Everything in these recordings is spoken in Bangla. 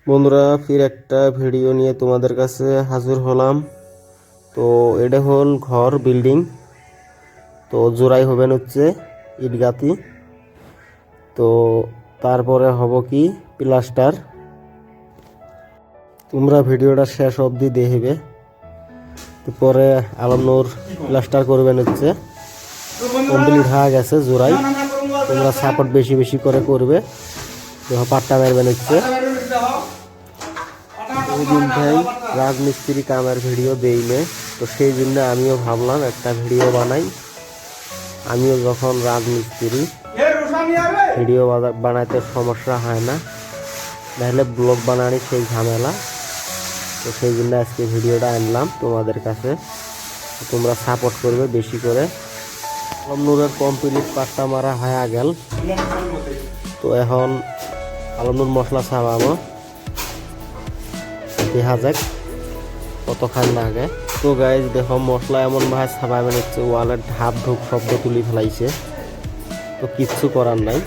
বন্ধুরা ফির একটা ভিডিও নিয়ে তোমাদের কাছে হাজির হলাম। তো এটা হল ঘর বিল্ডিং। তো জোড়াই হবেন হচ্ছে ইটগাতি। তো তারপরে হব কি প্লাস্টার। তোমরা ভিডিওটা শেষ অবধি দেখবে। পরে আলমনুর প্লাস্টার করবেন হচ্ছে কমপ্লিট হয়ে গেছে জোড়াই। তোমরা সাপোর্ট বেশি বেশি করে করবে। পাট্টা মারবেন হচ্ছে ওইদিন ভাই রাজমিস্ত্রি কামের ভিডিও দেইনে, তো সেই জন্য আমিও ভাবলাম একটা ভিডিও বানাই। আমিও যখন রাজমিস্ত্রি ভিডিও বানাইতে সমস্যা হয় না, নাহলে ব্লগ বানানি সেই ঝামেলা। তো সেই জন্য আজকে ভিডিওটা আনলাম তোমাদের কাছে। তোমরা সাপোর্ট করবে বেশি করে। আলমনুরের কমপ্লিট পাট্টা মারা হয়ে গেল। তো এখন আলমনুর মশলা ছাড়াবো, দেখা যাক কতখান লাগে। তো গাইজ দেখো মশলা এমন ভাবে ছাপাবেন হচ্ছে ওয়ালের ঢাপ ঢুক শব্দ তুলি ফেলাইছে। তো কিচ্ছু করার নাই,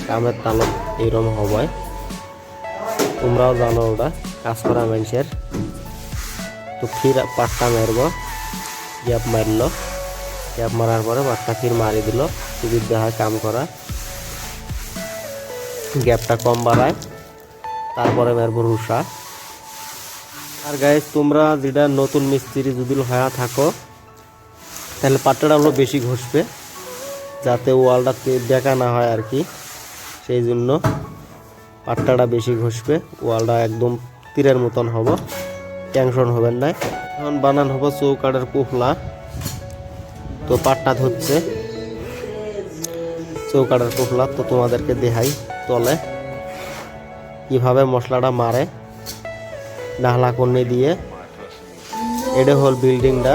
কামের তালত এইরকম হবে। তোমরাও জানো ওটা কাজ করা মানুষের। তো ফির পাট্টা মারব, গ্যাপ মারল, গ্যাপ মারার পরে পাট্টা ফির মারি দিল। সুবিধা হয় কাম করা, গ্যাপটা কম বাড়ায়। তারপরে মারব রুষা। আর গাইজ তোমরা যেটা নতুন মিস্ত্রি যদি হয়ে থাকো, তাহলে পাট্টাটা হলো বেশি ঘষবে, যাতে ওয়ালটা বেঁকা না হয় আর কি। সেই জন্য পাট্টাটা বেশি ঘষবে, ওয়ালটা একদম তীরের মতন হবো, টেনশন হবেন না। এখন বানান হবো চৌকাঠের পুফলা। তো পাট্টা ধরছে চৌকাঠের পুফলা। তো তোমাদেরকে দেখাই তলে কিভাবে মশলাটা মারে ডাহলা কর্নি দিয়ে। এটা হল বিল্ডিংটা,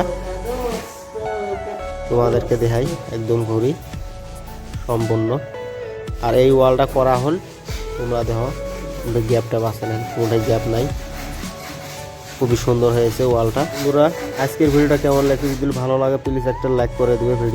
তোমাদেরকে দেখাই একদম ঘুরি সম্পূর্ণ। আর এই ওয়ালটা করা হল, তোমরা দেখো গ্যাপটা বাঁচে নেন, কোনটাই গ্যাপ নাই। খুবই সুন্দর হয়েছে ওয়ালটা। তোমরা আজকের ভিডিওটা কেমন লাগছে, যদি ভালো লাগে প্লিজ একটা লাইক করে দেবে। ভিডিও